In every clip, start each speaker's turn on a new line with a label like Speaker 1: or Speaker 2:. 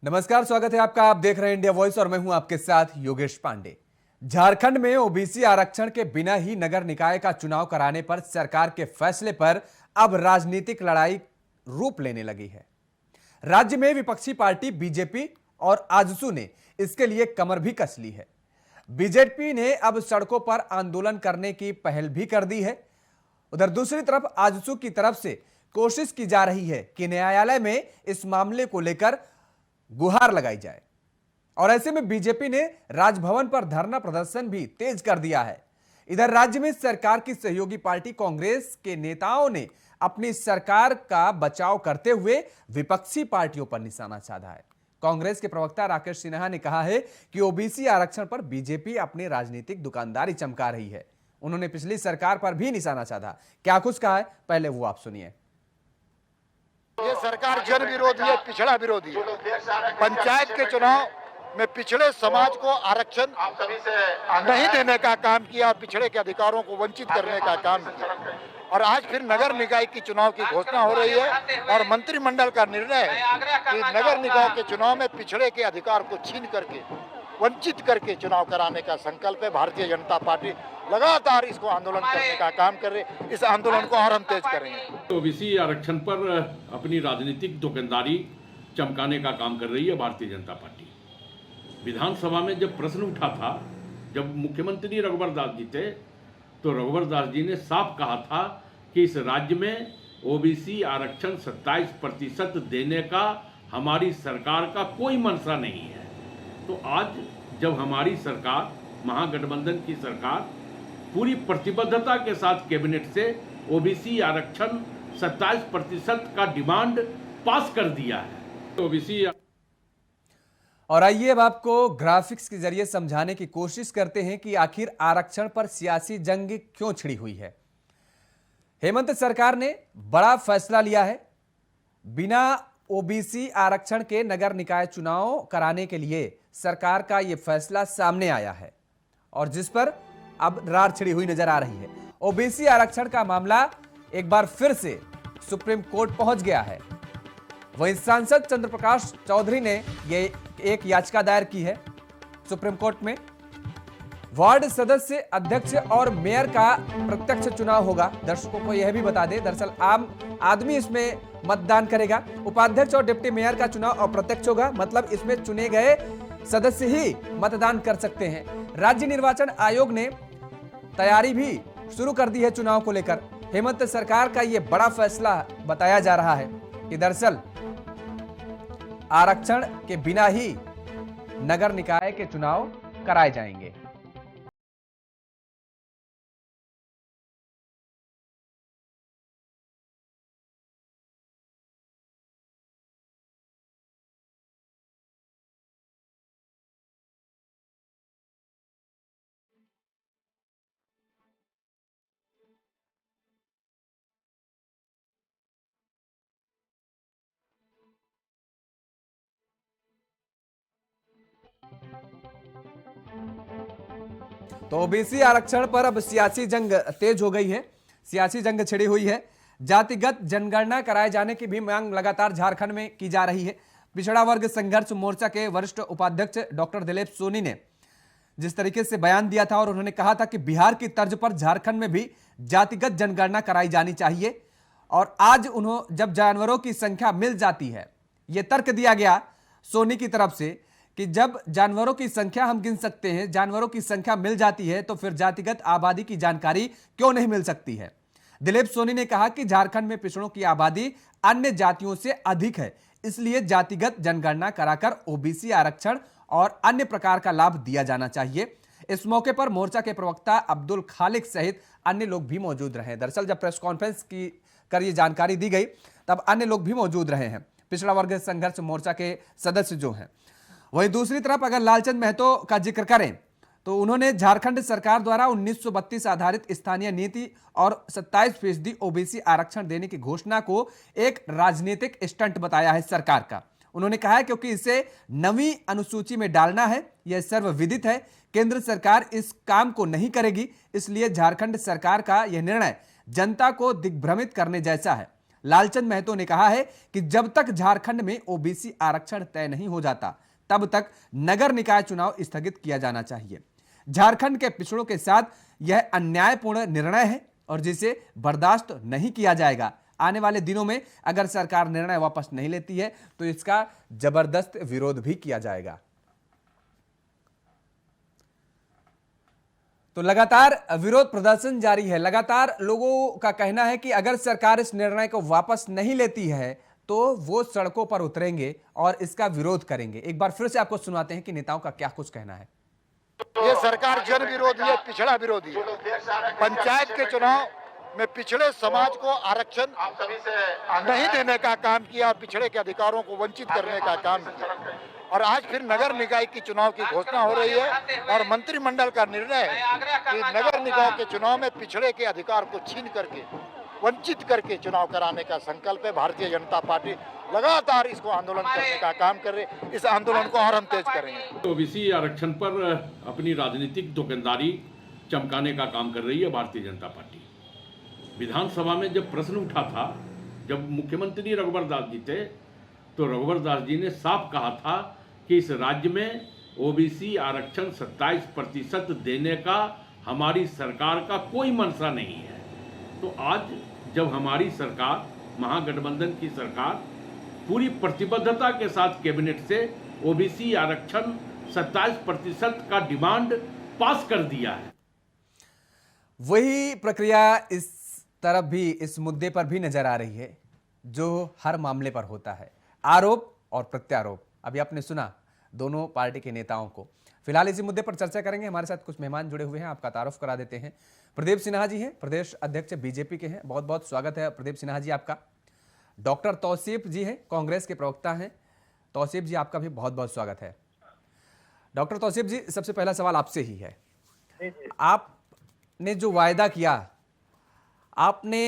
Speaker 1: नमस्कार, स्वागत है आपका। आप देख रहे हैं इंडिया वॉइस और मैं हूं आपके साथ योगेश पांडे। झारखंड में ओबीसी आरक्षण के बिना ही नगर निकाय का चुनाव कराने पर सरकार के फैसले पर अब राजनीतिक लड़ाई रूप लेने लगी है। राज्य में विपक्षी पार्टी बीजेपी और आजसू ने इसके लिए कमर भी कस ली है। बीजेपी ने अब सड़कों पर आंदोलन करने की पहल भी कर दी है। उधर दूसरी तरफ आजसू की तरफ से कोशिश की जा रही है कि न्यायालय में इस मामले को लेकर गुहार लगाई जाए और ऐसे में बीजेपी ने राजभवन पर धरना प्रदर्शन भी तेज कर दिया है। इधर राज्य में सरकार की सहयोगी पार्टी कांग्रेस के नेताओं ने अपनी सरकार का बचाव करते हुए विपक्षी पार्टियों पर निशाना साधा है। कांग्रेस के प्रवक्ता राकेश सिन्हा ने कहा है कि ओबीसी आरक्षण पर बीजेपी अपनी राजनीतिक दुकानदारी चमका रही है। उन्होंने पिछली सरकार पर भी निशाना साधा। क्या कुछ कहा है, पहले वो आप सुनिए।
Speaker 2: ये सरकार जन विरोधी है, पिछड़ा विरोधी है। पंचायत के चुनाव में पिछड़े समाज को आरक्षण नहीं देने का काम किया और पिछड़े के अधिकारों को वंचित करने का काम किया। और आज फिर नगर निकाय की चुनाव की घोषणा हो रही है और मंत्रिमंडल का निर्णय है कि नगर निकाय के चुनाव में पिछड़े के अधिकार को छीन करके, वंचित करके चुनाव कराने का संकल्प है। भारतीय जनता पार्टी लगातार इसको आंदोलन करने का काम कर रही है। इस आंदोलन को और हम तेज करेंगे।
Speaker 3: ओबीसी आरक्षण पर अपनी राजनीतिक दुकानदारी चमकाने का काम कर रही है भारतीय जनता पार्टी। विधानसभा में जब प्रश्न उठा था, जब मुख्यमंत्री रघुवर दास जी थे, तो रघुवर दास जी ने साफ कहा था कि इस राज्य में ओबीसी आरक्षण 27% देने का हमारी सरकार का कोई मंशा नहीं है। तो आज जब हमारी सरकार, महागठबंधन की सरकार पूरी प्रतिबद्धता के साथ कैबिनेट से ओबीसी आरक्षण 27% का डिमांड पास कर दिया है। ओबीसी
Speaker 1: और आइए अब आपको ग्राफिक्स के जरिए समझाने की कोशिश करते हैं कि आखिर आरक्षण पर सियासी जंग क्यों छिड़ी हुई है। हेमंत सरकार ने बड़ा फैसला लिया है। बिना ओबीसी आरक्षण के नगर निकाय चुनाव कराने के लिए सरकार का यह फैसला सामने आया है और जिस पर अब रार छिड़ी हुई नजर आ रही है। ओबीसी आरक्षण का मामला एक बार फिर से सुप्रीम कोर्ट पहुंच गया है। वहीं सांसद चंद्र प्रकाश चौधरी ने यह एक याचिका दायर की है सुप्रीम कोर्ट में। वार्ड सदस्य, अध्यक्ष और मेयर का प्रत्यक्ष चुनाव होगा। दर्शकों को यह भी बता दें, दरअसल आम आदमी इसमें मतदान करेगा। उपाध्यक्ष और डिप्टी मेयर का चुनाव अप्रत्यक्ष होगा, मतलब इसमें चुने गए सदस्य ही मतदान कर सकते हैं। राज्य निर्वाचन आयोग ने तैयारी भी शुरू कर दी है चुनाव को लेकर। हेमंत सरकार का यह बड़ा फैसला बताया जा रहा है कि दरअसल आरक्षण के बिना ही नगर निकाय के चुनाव कराए जाएंगे। तो ओबीसी आरक्षण पर अब सियासी जंग तेज हो गई है, सियासी जंग छिड़ी हुई है। जातिगत जनगणना कराए जाने की भी मांग लगातार झारखंड में की जा रही है। पिछड़ा वर्ग संघर्ष मोर्चा के वरिष्ठ उपाध्यक्ष डॉक्टर दिलीप सोनी ने जिस तरीके से बयान दिया था और उन्होंने कहा था कि बिहार की तर्ज पर झारखंड में भी जातिगत जनगणना कराई जानी चाहिए। और आज उन्होंने जब जानवरों की संख्या मिल जाती है, यह तर्क दिया गया सोनी की तरफ से कि जब जानवरों की संख्या हम गिन सकते हैं, जानवरों की संख्या मिल जाती है, तो फिर जातिगत आबादी की जानकारी क्यों नहीं मिल सकती है। दिलीप सोनी ने कहा कि झारखंड में पिछड़ों की आबादी अन्य जातियों से अधिक है, इसलिए जातिगत जनगणना कराकर ओबीसी आरक्षण और अन्य प्रकार का लाभ दिया जाना चाहिए। इस मौके पर मोर्चा के प्रवक्ता अब्दुल खालिक सहित अन्य लोग भी मौजूद रहे। दरअसल जब प्रेस कॉन्फ्रेंस की कर ये जानकारी दी गई तब अन्य लोग भी मौजूद रहे हैं, पिछड़ा वर्ग संघर्ष मोर्चा के सदस्य जो हैं। वहीं दूसरी तरफ अगर लालचंद महतो का जिक्र करें तो उन्होंने झारखंड सरकार द्वारा 1932 आधारित स्थानीय नीति और 27% ओबीसी आरक्षण देने की घोषणा को एक राजनीतिक स्टंट बताया है सरकार का। उन्होंने कहा है क्योंकि इसे नवीं अनुसूची में डालना है, यह सर्वविदित है, केंद्र सरकार इस काम को नहीं करेगी, इसलिए झारखंड सरकार का यह निर्णय जनता को दिग्भ्रमित करने जैसा है। लालचंद महतो ने कहा है कि जब तक झारखंड में ओबीसी आरक्षण तय नहीं हो जाता तब तक नगर निकाय चुनाव स्थगित किया जाना चाहिए। झारखंड के पिछड़ों के साथ यह अन्यायपूर्ण निर्णय है और जिसे बर्दाश्त नहीं किया जाएगा। आने वाले दिनों में अगर सरकार निर्णय वापस नहीं लेती है तो इसका जबरदस्त विरोध भी किया जाएगा। तो लगातार विरोध प्रदर्शन जारी है। लगातार लोगों का कहना है कि अगर सरकार इस निर्णय को वापस नहीं लेती है तो वो सड़कों पर उतरेंगे और इसका विरोध करेंगे। एक बार फिर से आपको सुनाते हैं कि नेताओं का क्या कुछ कहना है।
Speaker 2: ये सरकार जन विरोधी है, पिछड़ा विरोधी है। पंचायत के चुनाव में पिछड़े समाज को आरक्षण नहीं देने का काम किया और पिछड़े के अधिकारों को वंचित करने का काम किया। और आज फिर नगर निकाय की चुनाव की घोषणा हो रही है और मंत्रिमंडल का निर्णय है कि नगर निकाय के चुनाव में पिछड़े के अधिकार को छीन करके वंचित करके चुनाव कराने का संकल्प है। भारतीय जनता पार्टी लगातार इसको आंदोलन करने का काम कर रही है। इस आंदोलन को और हम तेज करेंगे।
Speaker 3: ओबीसी आरक्षण पर अपनी राजनीतिक दुकानदारी चमकाने का काम कर रही है भारतीय जनता पार्टी। विधानसभा में जब प्रश्न उठा था, जब मुख्यमंत्री रघुवर दास जी थे, तो रघुवर दास जी ने साफ कहा था कि इस राज्य में ओबीसी आरक्षण 27% देने का हमारी सरकार का कोई मंशा नहीं है। तो आज जब हमारी सरकार, महागठबंधन की सरकार पूरी प्रतिबद्धता के साथ कैबिनेट से ओबीसी आरक्षण 27% का डिमांड पास कर दिया है,
Speaker 1: वही प्रक्रिया इस तरफ भी, इस मुद्दे पर भी नजर आ रही है जो हर मामले पर होता है, आरोप और प्रत्यारोप। अभी आपने सुना दोनों पार्टी के नेताओं को। फिलहाल इसी मुद्दे पर चर्चा करेंगे। हमारे साथ कुछ मेहमान जुड़े हुए हैं, आपका तारुफ करा देते हैं। प्रदीप सिन्हा जी हैं, प्रदेश अध्यक्ष बीजेपी के हैं। बहुत बहुत स्वागत है प्रदीप सिन्हा जी आपका। डॉक्टर तौसीफ जी हैं, कांग्रेस के प्रवक्ता हैं। तौसीफ जी आपका भी बहुत बहुत स्वागत है। डॉक्टर तौसीफ जी, सबसे पहला सवाल आपसे ही है। आपने जो वायदा किया, आपने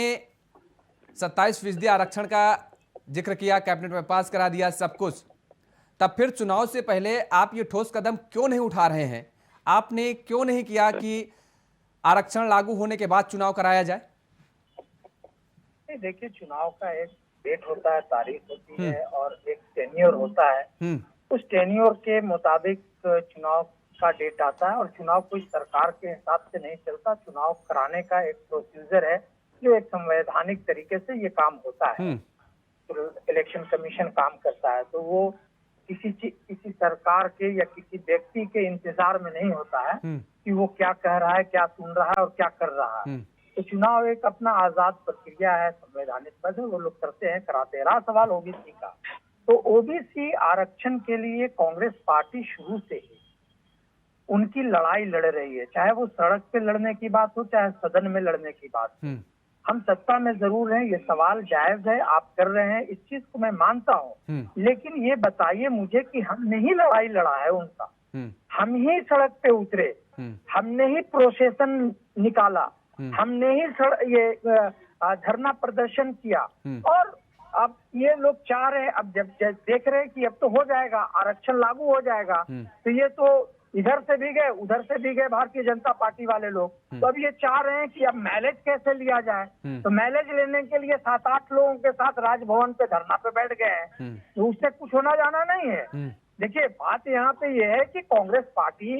Speaker 1: 27% आरक्षण का जिक्र किया, कैबिनेट में पास करा दिया सब कुछ, तब फिर चुनाव से पहले आप ये ठोस कदम क्यों नहीं उठा रहे हैं? आपने क्यों नहीं किया कि आरक्षण लागू होने के बाद चुनाव कराया जाए?
Speaker 4: देखिए, चुनाव का एक डेट होता है, तारीख होती है और एक टेन्योर होता है। उस टेन्योर के मुताबिक चुनाव का डेट आता है और चुनाव कोई सरकार के हिसाब से नहीं चलता। चुनाव कराने का एक प्रोसीजर है जो एक संवैधानिक तरीके से ये काम होता है। तो इलेक्शन कमीशन काम करता है, तो वो किसी सरकार के या किसी व्यक्ति के इंतजार में नहीं होता है कि वो क्या कह रहा है, क्या सुन रहा है और क्या कर रहा है। तो चुनाव एक अपना आजाद प्रक्रिया है, संवैधानिक पद है, वो लोग करते हैं, कराते हैं। रहा सवाल ओबीसी का, तो ओबीसी आरक्षण के लिए कांग्रेस पार्टी शुरू से ही उनकी लड़ाई लड़ रही है, चाहे वो सड़क पे लड़ने की बात हो, चाहे सदन में लड़ने की बात हो। हम सत्ता में जरूर हैं, ये सवाल जायज है, आप कर रहे हैं, इस चीज को मैं मानता हूँ। लेकिन ये बताइए मुझे कि हमने ही लड़ाई लड़ा है उनका, हम ही सड़क पे उतरे, हमने ही प्रोसेसन निकाला, हमने ही ये धरना प्रदर्शन किया। और अब ये लोग चाह रहे हैं, अब जब देख रहे हैं कि अब तो हो जाएगा, आरक्षण लागू हो जाएगा, तो ये तो इधर से भी गए, उधर से भी गए भारतीय जनता पार्टी वाले लोग। तो अब ये चाह रहे हैं कि अब मैलेज कैसे लिया जाए। तो मैलेज लेने के लिए 7-8 लोगों के साथ राजभवन पे धरना पे बैठ गए हैं, तो उससे कुछ होना जाना नहीं है। देखिए, बात यहाँ पे ये है कि कांग्रेस पार्टी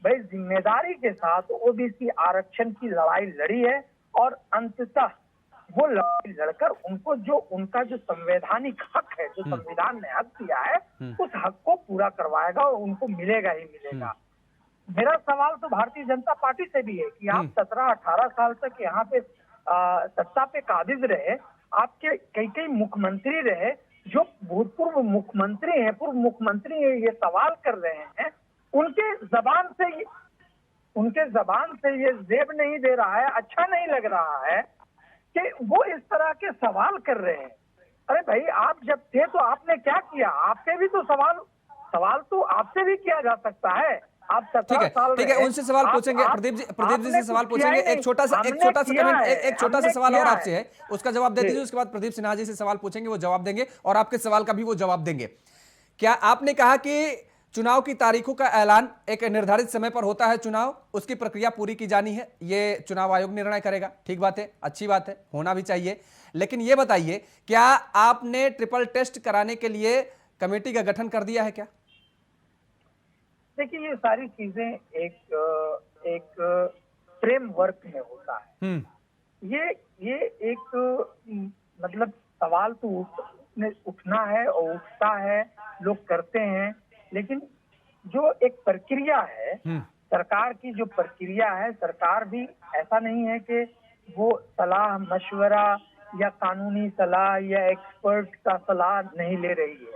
Speaker 4: भाई जिम्मेदारी के साथ ओबीसी आरक्षण की लड़ाई लड़ी है और अंततः वो लड़ाई लड़कर उनको जो उनका जो संवैधानिक हक है, जो संविधान ने हक दिया है, उस हक को पूरा करवाएगा और उनको मिलेगा ही मिलेगा। मेरा सवाल तो भारतीय जनता पार्टी से भी है कि आप 17-18 साल तक यहाँ पे सत्ता पे काबिज रहे, आपके कई मुख्यमंत्री रहे, जो भूतपूर्व मुख्यमंत्री हैं, पूर्व मुख्यमंत्री ये सवाल कर रहे हैं, उनके जबान से ये जेब नहीं दे रहा है, अच्छा नहीं लग रहा है कि वो इस तरह के सवाल कर रहे हैं। अरे भाई, आप जब थे तो आपने क्या किया? आपसे भी तो सवाल तो आपसे भी किया जा सकता है। आप 17 साल,
Speaker 1: ठीक है, उनसे सवाल पूछेंगे। प्रदीप जी से सवाल पूछेंगे। एक छोटा सा सवाल और आपसे है, उसका जवाब दे दीजिए। उसके बाद प्रदीप सिन्हा जी से सवाल पूछेंगे, वो जवाब देंगे और आपके सवाल का भी वो जवाब देंगे। क्या आपने कहा कि चुनाव की तारीखों का ऐलान एक निर्धारित समय पर होता है, चुनाव उसकी प्रक्रिया पूरी की जानी है, ये चुनाव आयोग निर्णय करेगा। ठीक बात है, अच्छी बात है, होना भी चाहिए। लेकिन ये बताइए, क्या आपने ट्रिपल टेस्ट कराने के लिए कमेटी का गठन कर दिया है क्या?
Speaker 4: देखिए, ये सारी चीजें एक फ्रेमवर्क में होता है। ये एक मतलब सवाल तो उठना है और उठता है, लोग करते हैं, लेकिन जो एक प्रक्रिया है, सरकार की जो प्रक्रिया है, सरकार भी ऐसा नहीं है कि वो सलाह मशवरा या कानूनी सलाह या एक्सपर्ट का सलाह नहीं ले रही है,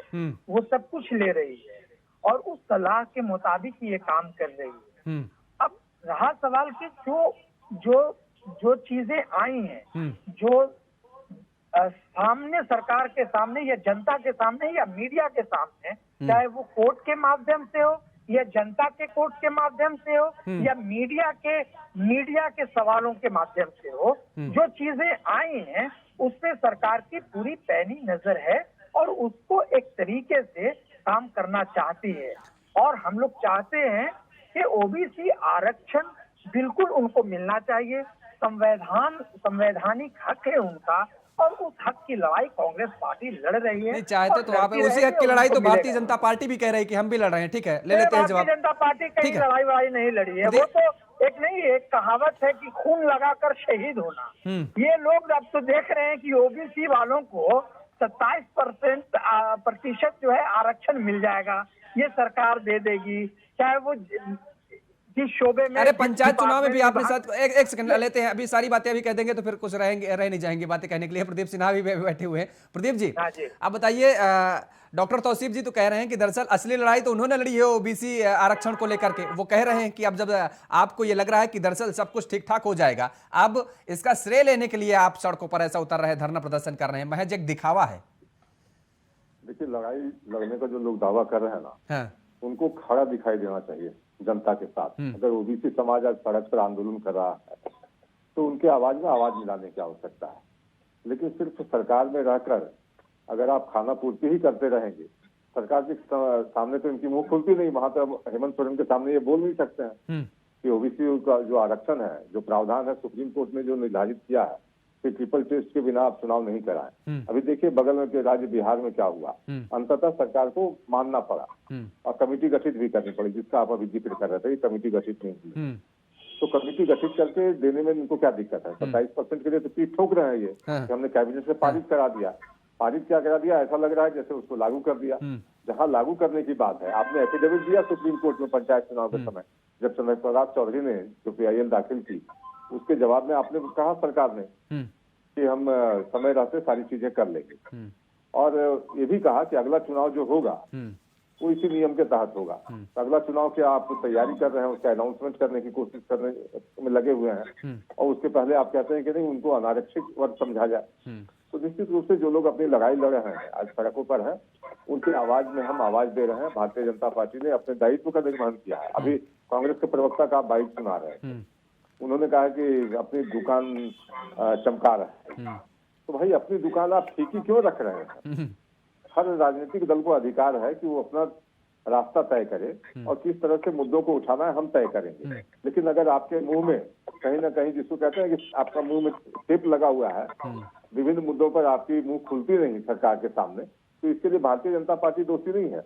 Speaker 4: वो सब कुछ ले रही है और उस सलाह के मुताबिक ये काम कर रही है। अब रहा सवाल कि जो चीजें आई हैं, जो सामने सरकार के सामने या जनता के सामने या मीडिया के सामने, चाहे वो कोर्ट के माध्यम से हो या जनता के कोर्ट के माध्यम से हो या मीडिया के सवालों के माध्यम से हो, जो चीजें आई हैं उस पे सरकार की पूरी पैनी नजर है और उसको एक तरीके से काम करना चाहती है। और हम लोग चाहते हैं कि ओबीसी आरक्षण बिल्कुल उनको मिलना चाहिए, संवैधानिक हक है उनका और उस हक की लड़ाई कांग्रेस पार्टी लड़ रही है।
Speaker 1: नहीं चाहते तो आप उसी हक की लड़ाई तो भारतीय जनता पार्टी भी कह रही है कि हम भी लड़ रहे हैं। ठीक है, ले लेते हैं जवाब।
Speaker 4: भारतीय जनता पार्टी कहीं लड़ाई नहीं लड़ी है, वो तो एक कहावत है कि खून लगाकर शहीद होना। ये लोग अब तो देख रहे हैं कि ओबीसी वालों को 27% जो है आरक्षण मिल जाएगा, ये सरकार दे देगी, चाहे वो जिस शोबे में।
Speaker 1: अरे पंचायत चुनाव में भी आपने साथ एक सेकंड लेते हैं, अभी सारी बातें अभी कह देंगे तो फिर कुछ रह नहीं जाएंगे बातें कहने के लिए। प्रदीप सिन्हा भी बैठे हुए हैं। प्रदीप जी, आप बताइए, डॉक्टर तौसीफ जी तो कह रहे हैं कि दरअसल असली लड़ाई तो उन्होंने लड़ी है ओबीसी आरक्षण को लेकर के। वो कह रहे हैं कि अब जब आपको ये लग रहा है कि दरअसल सब कुछ ठीक ठाक हो जाएगा, अब इसका श्रेय लेने के लिए आप सड़कों पर ऐसा उतर रहे हैं, धरना प्रदर्शन कर रहे हैं, महज एक दिखावा है।
Speaker 5: देखिए, लड़ाई लड़ने का जो लोग दावा कर रहे हैं ना, उनको खड़ा दिखाई देना चाहिए जनता के साथ। अगर ओबीसी समाज आज सड़क पर आंदोलन कर रहा है तो उनके आवाज में आवाज मिलाने की आवश्यकता है। लेकिन सिर्फ सरकार में रहकर अगर आप खाना पूर्ति ही करते रहेंगे, सरकार के सामने तो इनकी मुंह खुलती नहीं। वहां तो हेमंत सोरेन के सामने ये बोल नहीं सकते हैं कि ओबीसी का जो आरक्षण है, जो प्रावधान है सुप्रीम कोर्ट ने जो निर्धारित किया है कि ट्रिपल टेस्ट के बिना आप चुनाव नहीं कराएं। अभी देखिए बगल में के राज्य बिहार में क्या हुआ, अंततः सरकार को मानना पड़ा और कमेटी गठित भी करनी पड़ी, जिसका आप अभी जिक्र कर रहे थे। कमेटी गठित नहीं हुई तो कमेटी गठित करके देने में इनको क्या दिक्कत है? 27% के लिए तो पीठ ठोक रहे हैं ये कि हमने कैबिनेट से पारित करा दिया। पारित क्या करा दिया? ऐसा लग रहा है जैसे उसको लागू कर दिया। जहां लागू करने की बात है, आपने एफिडेविट दिया सुप्रीम कोर्ट में पंचायत चुनाव के समय, जब चंद्र प्रसाद चौधरी ने जो PIL दाखिल की, उसके जवाब में आपने कहा सरकार ने कि हम समय रहते सारी चीजें कर लेंगे। और ये भी कहा कि अगला चुनाव जो होगा वो इसी नियम के तहत होगा। तो अगला चुनाव की आप तैयारी कर रहे हैं, उसका अनाउंसमेंट करने की कोशिश करने में लगे हुए हैं और उसके पहले आप कहते हैं कि नहीं उनको अनारक्षित वर्ग समझा जाए। तो निश्चित रूप से जो लोग अपनी लड़ाई लड़ रहे हैं, आज सड़कों पर हैं, उनकी आवाज में हम आवाज दे रहे हैं। भारतीय जनता पार्टी ने अपने दायित्व का निर्वहन किया है। अभी कांग्रेस के प्रवक्ता का आप बाइट सुना रहे हैं, उन्होंने कहा कि अपनी दुकान चमका रहे हैं। तो भाई अपनी दुकान आप फीकी क्यों रख रहे हैं? हर राजनीतिक दल को अधिकार है कि वो अपना रास्ता तय करे और किस तरह से मुद्दों को उठाना है हम तय करेंगे। लेकिन अगर आपके मुंह में कहीं ना कहीं, जिसको कहते हैं कि आपका मुंह में टेप लगा हुआ है, विभिन्न मुद्दों पर आपकी मुंह खुलती नहीं सरकार के सामने, तो इसके लिए भारतीय जनता पार्टी दोषी नहीं है।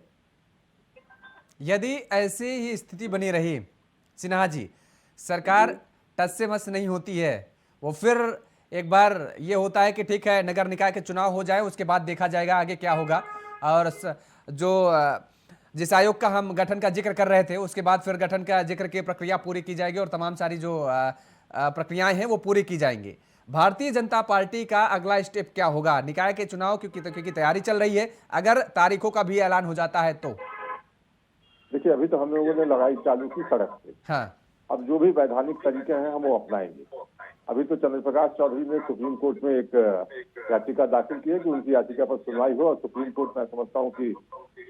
Speaker 1: यदि ऐसी ही स्थिति बनी रही सिन्हा जी, सरकार टस से मस नहीं होती है, वो फिर एक बार ये होता है कि ठीक है नगर निकाय के चुनाव हो जाए, उसके बाद देखा जाएगा आगे क्या होगा। और जो जिस आयोग का हम गठन का जिक्र कर रहे थे, उसके बाद फिर गठन का जिक्र की प्रक्रिया पूरी की जाएगी और तमाम सारी जो प्रक्रियाएं हैं वो पूरी की जाएंगी। भारतीय जनता पार्टी का अगला स्टेप क्या होगा? निकाय के चुनाव क्योंकि तैयारी चल रही है, अगर तारीखों का भी ऐलान हो जाता है तो?
Speaker 5: देखिए, अभी तो हम लोगों ने लड़ाई चालू की सड़क पे।
Speaker 1: हाँ,
Speaker 5: अब जो भी वैधानिक तरीके हैं हम वो अपनाएंगे। अभी तो चंद्र प्रकाश चौधरी ने सुप्रीम कोर्ट में एक याचिका दाखिल की है कि उनकी याचिका पर सुनवाई हो और सुप्रीम कोर्ट मैं समझता हूँ कि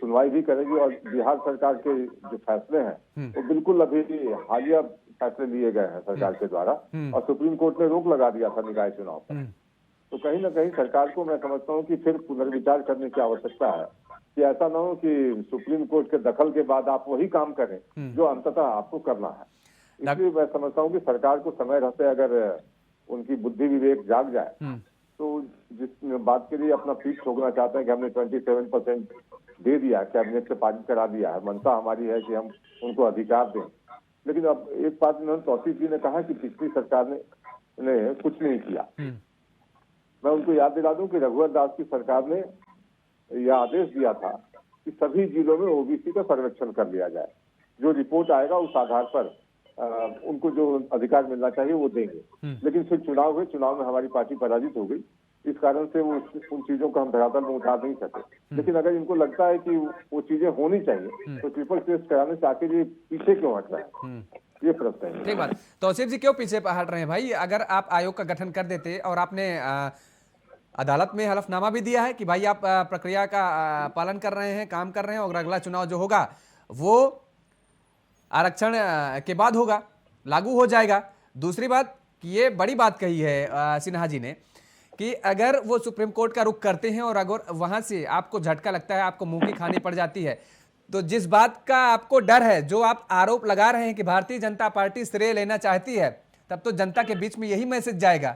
Speaker 5: सुनवाई भी करेगी। और बिहार सरकार के जो फैसले हैं वो बिल्कुल अभी हालिया फैसले लिए गए हैं सरकार के द्वारा और सुप्रीम कोर्ट ने रोक लगा दिया था निकाय चुनाव पर। तो कहीं ना कहीं सरकार को मैं समझता हूँ कि फिर पुनर्विचार करने की आवश्यकता है कि ऐसा ना हो कि सुप्रीम कोर्ट के दखल के बाद आप वही काम करें जो अंततः आपको करना है। इसलिए मैं समझता हूँ कि सरकार को समय रहते अगर उनकी बुद्धि विवेक जाग जाए तो जिस बात के लिए अपना पीठ ठोकना चाहते हैं कि हमने 27% दे दिया, कैबिनेट से पारित करा दिया है, मंशा हमारी है कि हम उनको अधिकार दें। लेकिन अब एक बात तौसीफ जी ने कहा कि पिछली सरकार ने कुछ नहीं किया। मैं उनको याद दिला दूं कि रघुवर दास की सरकार ने यह आदेश दिया था कि सभी जिलों में ओबीसी का सर्वेक्षण कर लिया जाए, जो रिपोर्ट आएगा उस आधार पर उनको जो अधिकार मिलना चाहिए वो देंगे। लेकिन फिर चुनाव हुए, चुनाव में हमारी पार्टी पराजित हो गई, इस कारण से वो उन चीजों को हम धरातल में उठा नहीं सके। लेकिन अगर इनको लगता है कि वो चीजें होनी चाहिए तो ट्रिपल टेस्ट कराने से आखिर ये पीछे क्यों हट रहा है, ये प्रश्न है।
Speaker 1: ठीक बात। तौसीफ जी क्यों पीछे हट रहे हैं भाई? अगर आप आयोग का गठन कर देते और आपने अदालत में हलफनामा भी दिया है कि भाई आप प्रक्रिया का पालन कर रहे हैं, काम कर रहे हैं और अगला चुनाव जो होगा वो आरक्षण के बाद होगा, लागू हो जाएगा। दूसरी बात, ये बड़ी बात कही है सिन्हा जी ने कि अगर वो सुप्रीम कोर्ट का रुख करते हैं और अगर वहां से आपको झटका लगता है, आपको मुंह की खानी पड़ जाती है, तो जिस बात का आपको डर है, जो आप आरोप लगा रहे हैं कि भारतीय जनता पार्टी श्रेय लेना चाहती है, तब तो जनता के बीच में यही मैसेज जाएगा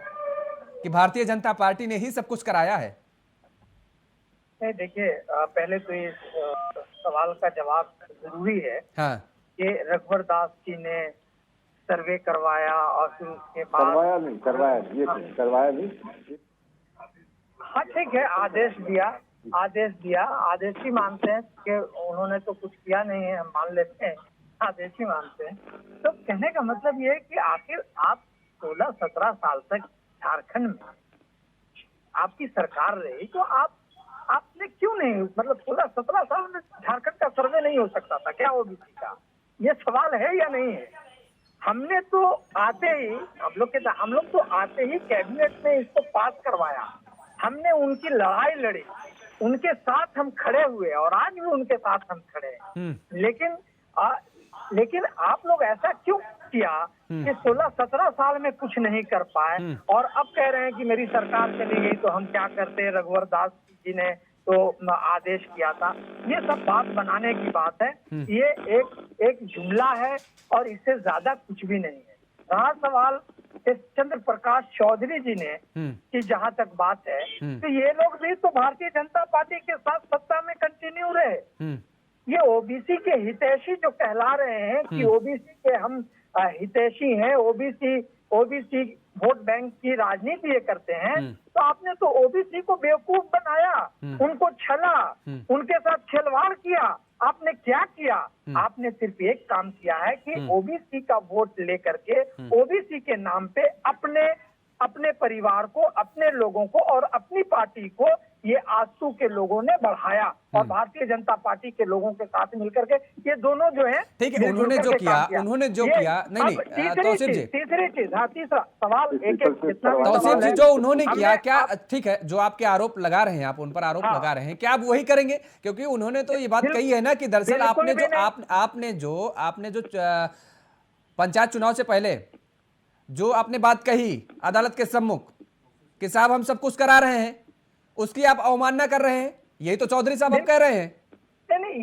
Speaker 1: कि भारतीय जनता पार्टी ने ही सब कुछ कराया है।
Speaker 4: नहीं, देखिए, पहले तो इस सवाल का जवाब जरूरी है। हाँ। कि रघुवर दास जी ने सर्वे करवाया और फिर उसके बाद करवाया नहीं। हाँ, ठीक है, आदेश दिया, आदेश ही मानते हैं कि उन्होंने तो कुछ किया नहीं है, हम मान लेते हैं, आदेश ही मानते हैं। तो कहने का मतलब ये है कि आखिर आप 16-17 साल तक झारखंड में आपकी सरकार रही, तो आपने क्यों नहीं, मतलब 16-17 साल में झारखंड का सर्वे नहीं हो सकता था क्या ओबीसी का? ये सवाल है या नहीं है? हमने तो आते ही हम लोग तो आते ही कैबिनेट में इसको पास करवाया, हमने उनकी लड़ाई लड़ी, उनके साथ हम खड़े हुए और आज भी उनके साथ हम खड़े हैं। लेकिन आप लोग ऐसा क्यों किया कि 16-17 साल में कुछ नहीं कर पाए और अब कह रहे हैं कि मेरी सरकार चली गई तो हम क्या करते, रघुवर दास जी ने तो आदेश किया था। ये सब बात बनाने की बात है, ये एक जुमला है और इससे ज्यादा कुछ भी नहीं है। रहा सवाल चंद्र प्रकाश चौधरी जी ने कि जहां तक बात है, तो ये लोग भी तो भारतीय जनता पार्टी के साथ सत्ता में कंटिन्यू रहे। ये ओबीसी के हितैषी जो कहला रहे हैं कि ओबीसी के हम हितैषी हैं, ओबीसी वोट बैंक की राजनीति ये करते हैं, तो आपने तो ओबीसी को बेवकूफ बनाया, उनको छला, उनके साथ खिलवाड़ किया। आपने क्या किया? आपने सिर्फ एक काम किया है कि ओबीसी का वोट लेकर के ओबीसी के नाम पे अपने परिवार को, अपने लोगों को और अपनी पार्टी को ये आजसू के लोगों ने बढ़ाया और भारतीय जनता पार्टी के लोगों के साथ मिलकर के ये दोनों जो है,
Speaker 1: ठीक है, उन्होंने जो किया नहीं, तौसीफ जी,
Speaker 4: तीसरी चीज, हाँ, तीसरा सवाल,
Speaker 1: तौसीफ जी, जो उन्होंने किया, क्या ठीक है, जो आपके आरोप लगा रहे हैं, आप उन पर आरोप लगा रहे हैं, क्या आप वही करेंगे? क्योंकि उन्होंने तो ये बात कही है ना कि दरअसल आपने जो पंचायत चुनाव से पहले जो आपने बात कही अदालत के सम्मुख कि साहब हम सब कुछ करा रहे हैं, उसकी आप अवमानना कर रहे हैं, यही तो चौधरी साहब आप कह रहे हैं।
Speaker 4: नहीं,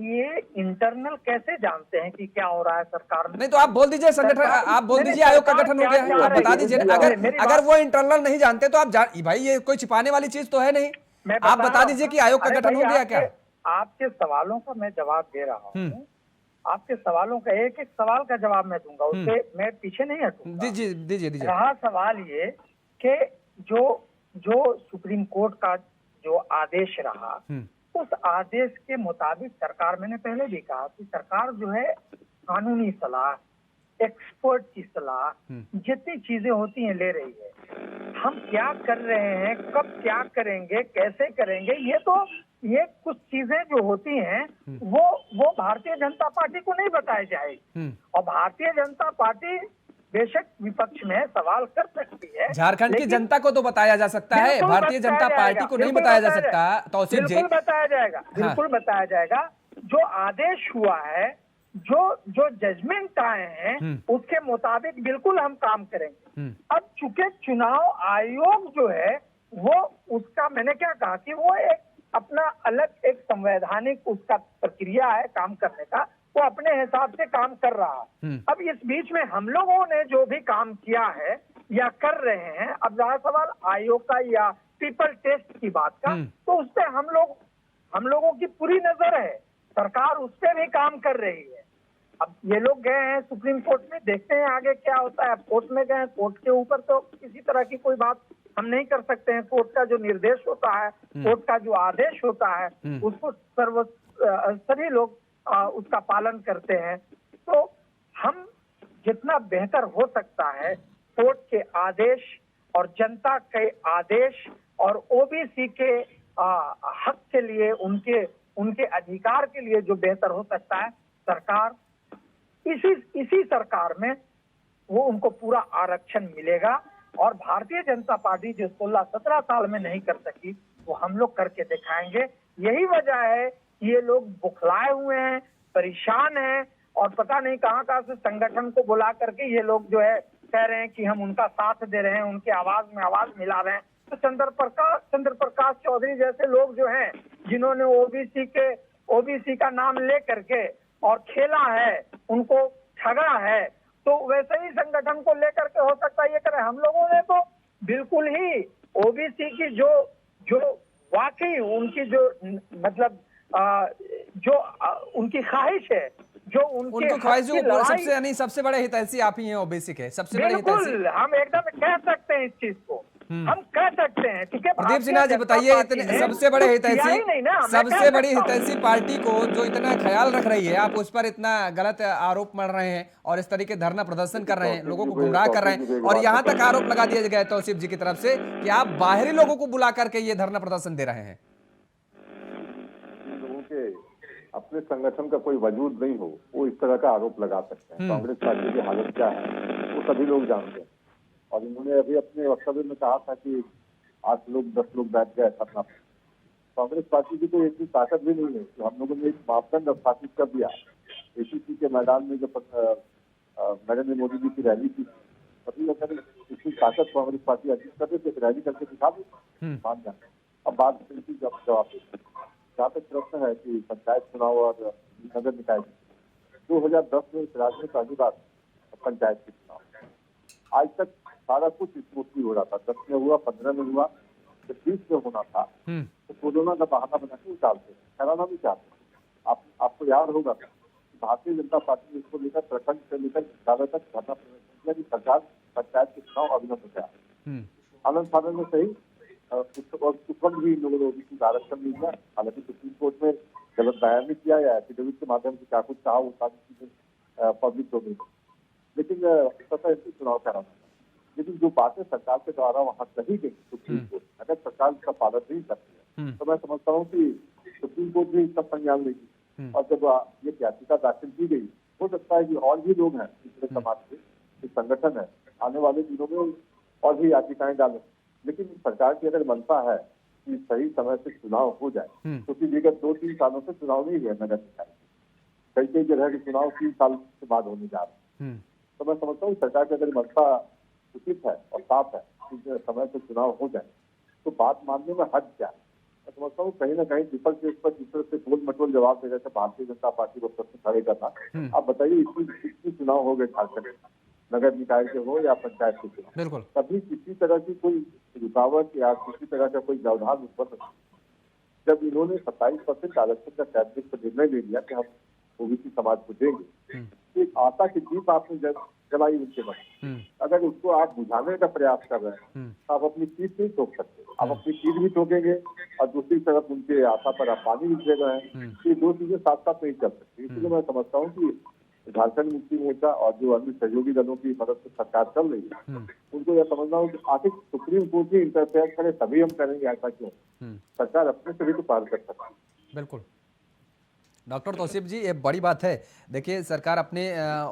Speaker 4: ये इंटरनल कैसे जानते हैं कि क्या हो रहा है सरकार में?
Speaker 1: नहीं तो आप बोल दीजिए, संगठन आप बोल दीजिए आयोग का गठन हो गया, आप बता दीजिए। अगर वो इंटरनल नहीं जानते तो आप भाई ये कोई छिपाने वाली चीज तो है नहीं, आप बता दीजिए कि आयोग का गठन हो गया क्या?
Speaker 4: आपके सवालों का मैं जवाब दे रहा हूँ, आपके सवालों का एक एक सवाल का जवाब मैं दूंगा, उससे मैं पीछे नहीं हटूंगा।
Speaker 1: दीजिए।
Speaker 4: रहा सवाल ये कि जो सुप्रीम कोर्ट का जो आदेश रहा, उस आदेश के मुताबिक सरकार, मैंने पहले भी कहा कि सरकार जो है कानूनी सलाह, एक्सपर्ट की सलाह, जितनी चीजें होती हैं ले रही है। हम क्या कर रहे हैं, कब क्या करेंगे, कैसे करेंगे, ये कुछ चीजें जो होती हैं वो भारतीय जनता पार्टी को नहीं बताई जाएगी। और भारतीय जनता पार्टी बेशक विपक्ष में सवाल कर सकती है,
Speaker 1: झारखंड की जनता को तो बताया जा सकता है, भारतीय जनता पार्टी को नहीं बताया जा सकता। तौसीफ जी,
Speaker 4: बिल्कुल बताया जाएगा, बिल्कुल बताया जाएगा। जो आदेश हुआ है, जो जजमेंट आए हैं, उसके मुताबिक बिल्कुल हम काम करेंगे। अब चूंकि चुनाव आयोग जो है वो उसका, मैंने क्या कहा कि वो एक अपना अलग एक संवैधानिक उसका प्रक्रिया है काम करने का, वो अपने हिसाब से काम कर रहा है। अब इस बीच में हम लोगों ने जो भी काम किया है या कर रहे हैं, अब रहा सवाल आयोग का या पीपल टेस्ट की बात का, तो उस पर हम लोगों की पूरी नजर है, सरकार उस पर भी काम कर रही है। अब ये लोग गए हैं सुप्रीम कोर्ट में, देखते हैं आगे क्या होता है। कोर्ट में गए, कोर्ट के ऊपर तो किसी तरह की कोई बात हम नहीं कर सकते हैं। कोर्ट का जो निर्देश होता है, कोर्ट का जो आदेश होता है, उसको सभी लोग उसका पालन करते हैं। तो हम जितना बेहतर हो सकता है कोर्ट के आदेश और जनता के आदेश और ओबीसी के हक के लिए, उनके अधिकार के लिए जो बेहतर हो सकता है, सरकार इसी सरकार में वो उनको पूरा आरक्षण मिलेगा। और भारतीय जनता पार्टी जो 16-17 साल में नहीं कर सकी, वो हम लोग करके दिखाएंगे। यही वजह है कि ये लोग बुखलाए हुए हैं, परेशान हैं, और पता नहीं कहां से संगठन को बुला करके ये लोग जो है कह रहे हैं कि हम उनका साथ दे रहे हैं, उनके आवाज में आवाज मिला रहे हैं। तो चंद्र प्रकाश चौधरी जैसे लोग जो हैं, जिन्होंने ओबीसी का नाम ले करके और खेला है, उनको ठगा है, तो वैसे ही संगठन को लेकर के हो सकता है ये करें। हम लोगों ने तो बिल्कुल ही ओबीसी की जो वाकई उनकी जो मतलब जो उनकी ख्वाहिश है, जो
Speaker 1: उनको ख्वाहिश, सबसे बड़े हितैषी आप ही हैं ओबीसी के, सबसे बड़े हितैषी।
Speaker 4: बिल्कुल, हम एकदम कह सकते हैं इस चीज को, हम कह सकते हैं। ठीक है,
Speaker 1: प्रदीप सिन्हा जी बताइए, इतने सबसे बड़ी हितैषी पार्टी को जो इतना ख्याल रख रही है, आप उस पर इतना गलत आरोप मढ़ रहे हैं और इस तरीके धरना प्रदर्शन कर रहे हैं, लोगों को गुमराह कर रहे हैं, और यहाँ तक आरोप लगा दिया गया है तौसीफ जी की तरफ से कि आप बाहरी लोगों को बुला करके ये धरना प्रदर्शन दे रहे हैं।
Speaker 5: लोगों के अपने संगठन का कोई वजूद नहीं हो, वो इस तरह का आरोप लगा सकते हैं। कांग्रेस पार्टी की हालत क्या है वो सभी लोग जानते हैं। और इन्होंने अभी अपने वक्तव्य में कहा था कि 8 लोग 10 लोग बैठ गए धरना। कांग्रेस पार्टी की तो इतनी ताकत भी नहीं है। तो हम लोगों ने एक मापदंड स्थापित कर दिया एसीसी के मैदान में, जब नरेंद्र मोदी जी की रैली थी, तभी अगर इतनी ताकत कांग्रेस पार्टी अर्जित कर रही तो रैली करके दिखा दी, मान जाए। अब बात जवाब देते, जहाँ तक प्रश्न है कि पंचायत चुनाव और नगर निकाय 2010 में इस राज्य में पहली बार पंचायत के चुनाव, आज तक सारा कुछ स्मूथली हो रहा था। 10 में हुआ, 15 में हुआ, जब 20 में होना था तो कोरोना का बहाना बना के निकालते, कराना भी चाहते। आपको याद होगा भारतीय जनता पार्टी ने इसको लेकर प्रखंड से लेकर जिला तक धरना प्रदर्शन किया कि सरकार पंचायत के चुनाव अभिनव हो गया। आनंद फानंद में सही उस वक्त भी इन लोगों ने ओबीसी का आरक्षण नहीं दिया। हालांकि सुप्रीम कोर्ट में गलत बयान नहीं किया या एफिडेविट के माध्यम से क्या कुछ कहा, वो सारी चीजें पब्लिक हो गई, लेकिन सतह चुनाव कराना। लेकिन जो बातें सरकार के द्वारा वहां कही गई सुप्रीम कोर्ट, अगर सरकार उसका पालन नहीं करती है तो मैं समझता हूँ कि सुप्रीम कोर्ट भी इसका संज्ञान लेगी। और जब ये याचिका दाखिल की गई, हो सकता है कि और भी लोग हैं दूसरे समाज के, जो संगठन है, आने वाले दिनों में और भी याचिकाएं डालें। लेकिन सरकार की अगर मनसा है कि सही समय से चुनाव हो जाए, क्योंकि विगत 2-3 सालों से चुनाव नहीं हुए नगर निकाय, कई जगह के चुनाव 3 साल के बाद होने जा रहे हैं, तो मैं समझता हूँ सरकार की अगर मनसा उचित है और साफ है कि समय से चुनाव हो जाए, तो बात मानने में हद क्या है। मैं समझता हूँ कहीं ना कहीं विपक्ष के इस पर जिस तरह से गोल मटोल जवाब दे रहे थे भारतीय जनता पार्टी को प्रश्न खड़े करना। आप बताइए, इतनी चुनाव हो गए झारखंड, नगर निकाय के हो या पंचायत के चुनाव, बिल्कुल कभी किसी तरह की कोई रुकावट या किसी तरह का कोई व्यवधान उत्पन्न नहीं। जब इन्होंने 27% आरक्षण का कैबिनेट पर निर्णय ले लिया कि हम ओबीसी समाज को देंगे, एक आशा की दीप आपने जलाई उनके मन, अगर उसको आप बुझाने का प्रयास कर रहे हैं तो आप अपनी पीठ नहीं ठोक सकते। आप अपनी पीठ भी ठोकेंगे और दूसरी तरफ उनके आशा पर आप पानी भी फेर रहे हैं। ये दो चीजें साथ साथ नहीं चल सकती। इसलिए मैं समझता हूँ कि झारखंड मुक्ति मोर्चा और जो अन्य सहयोगी दलों की मदद से सरकार चल रही है, उनको यह समझना हो कि आखिर सुप्रीम कोर्ट ही इंटरफेयर करे तभी हम करेंगे, ऐसा क्यों? सरकार अपने से भी तो पार कर सकती है।
Speaker 1: बिल्कुल डॉक्टर तौसीफ जी, ये बड़ी बात है। देखिए, सरकार अपने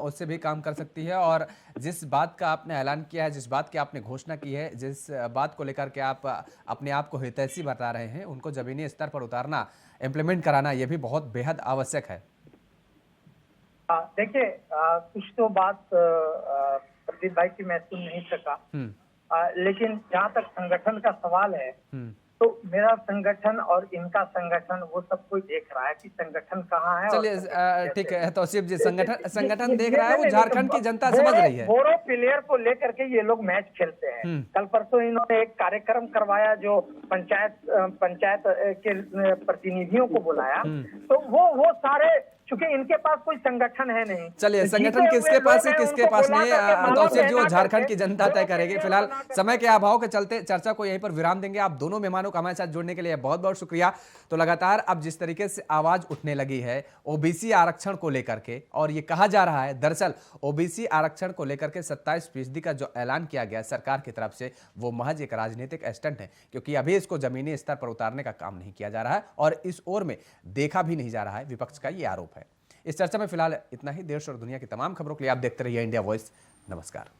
Speaker 1: उससे भी काम कर सकती है, और जिस बात का आपने ऐलान किया है, जिस बात की आपने घोषणा की है, जिस बात को लेकर के आप अपने आप को हितैषी बता रहे हैं, उनको जमीनी स्तर पर उतारना, इम्प्लीमेंट कराना, ये भी बहुत बेहद आवश्यक है।
Speaker 4: देखिए, कुछ तो बात प्रदीप भाई की मैं सुन नहीं सका, लेकिन जहाँ तक संगठन का सवाल है तो मेरा संगठन और इनका संगठन वो सब कोई देख रहा है कि संगठन कहाँ है।
Speaker 1: चलिए ठीक है तौसीफ जी, संगठन देख रहा है, वो झारखंड की जनता समझ रही है।
Speaker 4: बोरो प्लेयर को लेकर के ये लोग मैच खेलते हैं। कल परसों इन्होंने एक कार्यक्रम करवाया जो पंचायत के प्रतिनिधियों को बुलाया, तो वो सारे, चूंकि इनके पास कोई संगठन है नहीं।
Speaker 1: चलिए संगठन किसके पास है किसके पास नहीं है तौसीफ जी, वो झारखंड की जनता तय करेगी। फिलहाल समय के अभाव के चलते चर्चा को यहीं पर विराम देंगे। आप दोनों मेहमानों का हमारे साथ जुड़ने के लिए बहुत बहुत शुक्रिया। तो लगातार अब जिस तरीके से आवाज उठने लगी है ओबीसी आरक्षण को लेकर के, और ये कहा जा रहा है दरअसल ओबीसी आरक्षण को लेकर के 27% का जो ऐलान किया गया सरकार की तरफ से, वो महज एक राजनीतिक स्टंट है, क्योंकि अभी इसको जमीनी स्तर पर उतारने का काम नहीं किया जा रहा है और इस ओर में देखा भी नहीं जा रहा है। विपक्ष का ये आरोप है। इस चर्चा में फिलहाल इतना ही। देश और दुनिया की तमाम खबरों के लिए आप देखते रहिए इंडिया वॉइस। नमस्कार।